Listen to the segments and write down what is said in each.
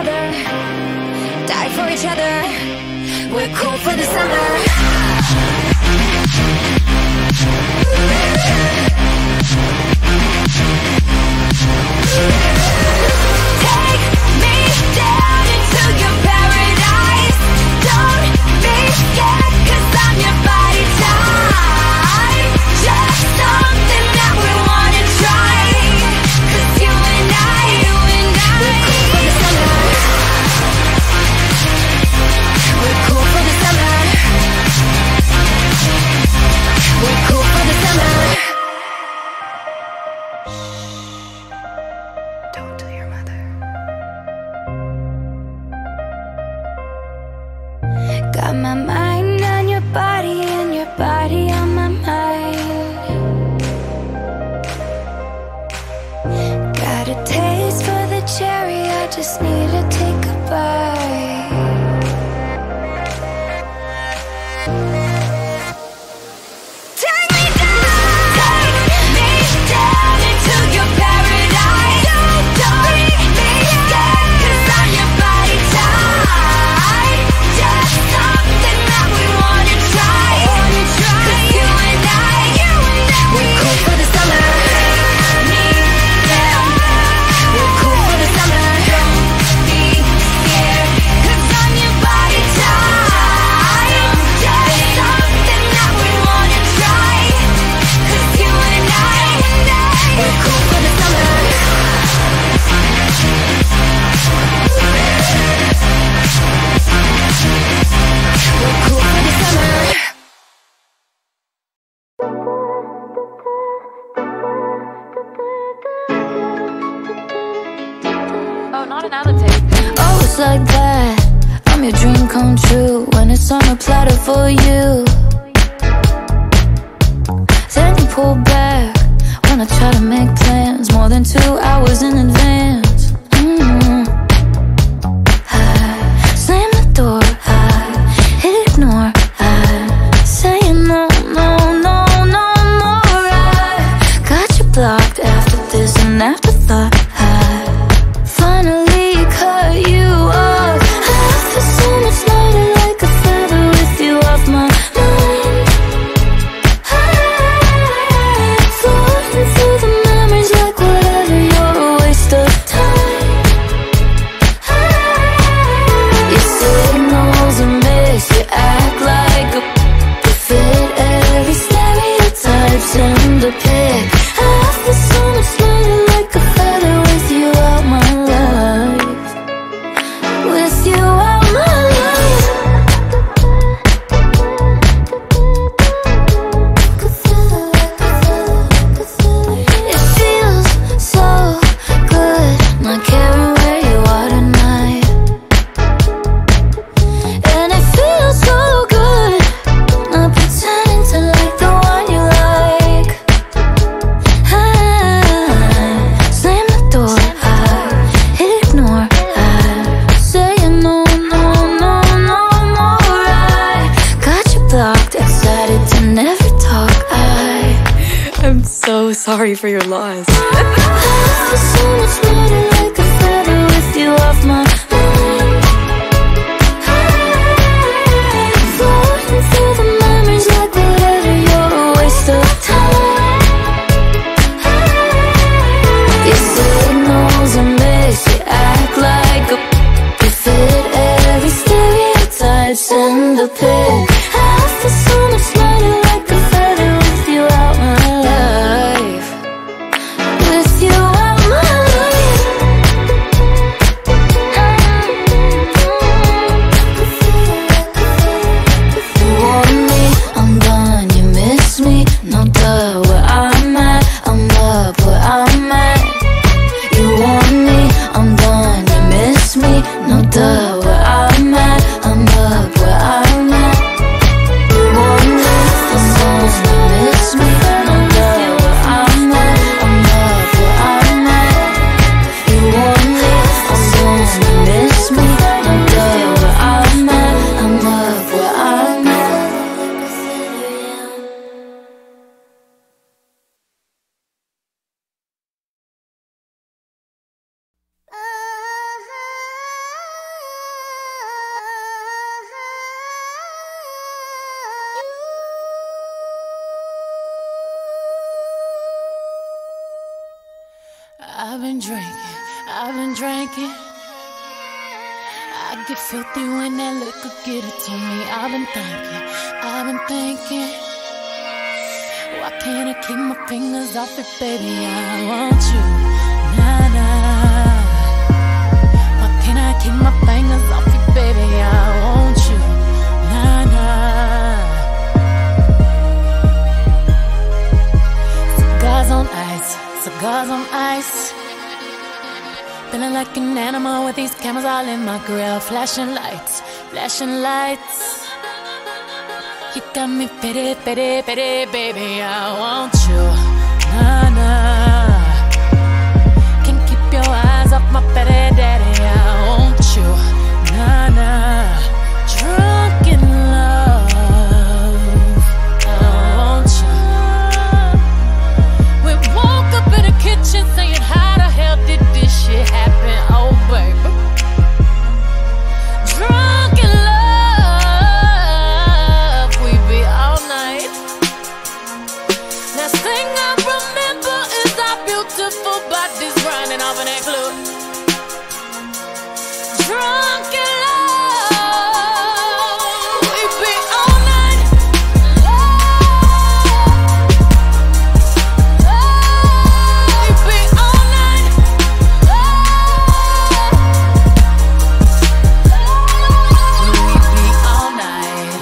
other, die for each other. We're cool for the summer. Take me down into your paradise. Don't be scared, 'cause I'm your body type. Just something that we wanna try. 'Cause you and I, we're cool for the summer. We're cool for the summer. We're cool for the summer. Don't tell your mother. Got my mind on your body and your body on my mind. Got a taste for the cherry, I just need to take a bite. Take me down into your paradise. Don't be scared, 'cause I'm your body type. Just something that we wanna try. 'Cause you and I, we're cool for the summer. Me, yeah, we're cool for the summer. Don't be scared, 'cause I'm your body type. Just something that we wanna try. 'Cause you and I, we're cool for the summer. We're cool for the summer. Oh, not another tape. Oh, it's like that. I'm your dream come true when it's on a platter for you. Then you pull back, wanna try to make plans more than 2 hours in advance. I slam the door, I ignore, I say no, no, no, no more. I got you blocked after this and afterthought. I finally cut you off. I feel so much lighter, like a feather with you off my mind. Floating through the memories like whatever, you're a waste of time. Your signals are mixed, you act like a fit every stereotype, send a pic. I feel so much lighter, like a feather with you out my life. With you out my life. It feels so good, not caring where you are tonight. And it feels so good, not pretending to like the one you like. I slam the door, I ignore, I say no, no, no, no more. I got you blocked, excited to never talk. I'm so sorry for your loss. I feel so much lighter, like a feather with you off my mind. Floating through the memories like whatever, you're a waste of time. Your signals are mixed, you act like a fit every stereotype, send a pic. I feel so much lighter, like a feather with you out my life. With you out my life. I've been drinking. I get filthy when that liquor get it to me. I've been thinking. Why can't I keep my fingers off it, baby? I want you, nah, nah. Why can't I keep my fingers off it, baby? I want you, nah, nah. Cigars on ice. Feeling like an animal with these cameras all in my grill. Flashing lights. You got me pity, baby. I want you, nah, nah. Can't keep your eyes off my petty daddy. I want you, nah, nah. Drunk in love, I want you. We woke up in the kitchen saying, how the hell did this shit happen? Oh, baby. Drunk in love, we be all night. Last thing I remember is our beautiful bodies running off in that club. Drunk in love, we be all night. We be all night. We be all night.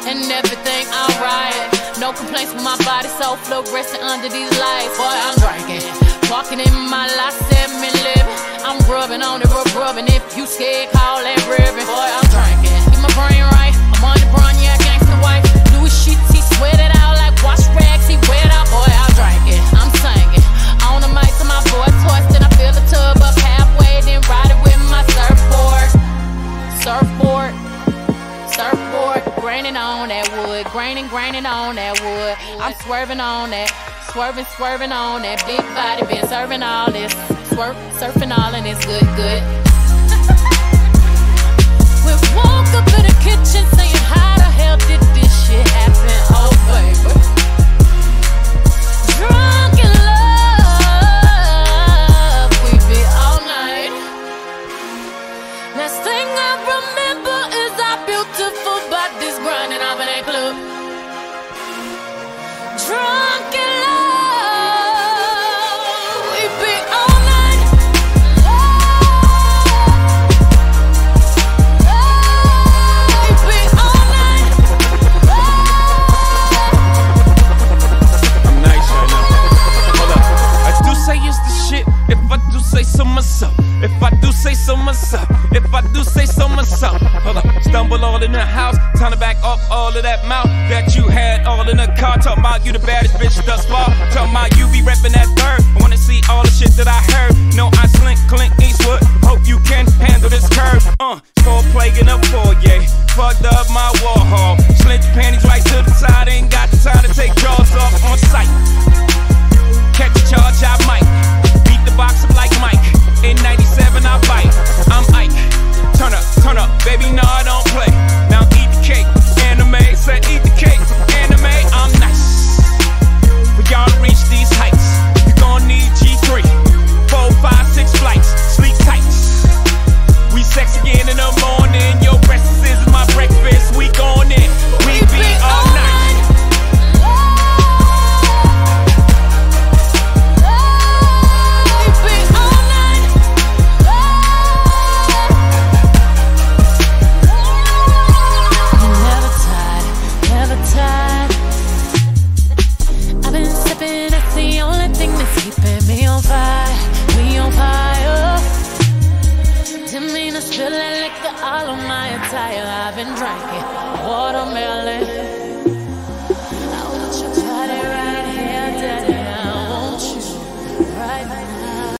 And everything alright. No complaints with my body, so fluorescent under these lights. Boy, I'm drinking. Walking in my life, 7-Eleven. I'm rubbing on it, rubbing. If you scared, call that ribbon. Boy, I'm drinking. Get my brain right. I'm on the brown, yeah, gangsta white. Louis sheets, he sweat it out like wash rags. He wet out. Boy, I'm drinking. I'm singing. On the mic to my boy toys. Then I fill the tub up halfway. Then ride it with my surfboard. Graining on that wood. Graining on that wood. I'm swerving on that. Swerving on that big body. Been serving all this. Surfing all and it's good. We woke up in the kitchen saying, how the hell did this shit happen? Oh, baby. Drunk in love, we be all night. Last thing I remember is our beautiful bodies grinding off in that club. Drunk in love, we be all night. We be all night. I'm nice right now. Hold up. I do say it's the shit. If I do say so myself. If I do say so myself. If I do say so myself. Hold up. Stumble all in the house. Time to back up all of that mouth that you had all in the car. Talking about you the baddest bitch thus far. Talking about you be reppin' that third. I wanna see all the shit that I heard. No, I slink, Clint Eastwood. Hope you can handle this curve. Full plague in a foyer. Fucked up my Warhol. Slint your panties right to the side. Ain't got the time to take jaws off on sight. Catch a charge, I might. Beat the box up like Mike. In 97, I bite. I'm Ike. Turn up, baby, no, I don't play. Now eat the cake. Anime, said eat the cake. Anime, I'm nice. For y'all to reach these heights, you gon' need G3. 4, 5, 6 flights. Sleep tight. We sex again in the morning. Your breakfast is my breakfast. We gon' in. We be all night. Feeling like all of my attire. I've been drinking watermelon.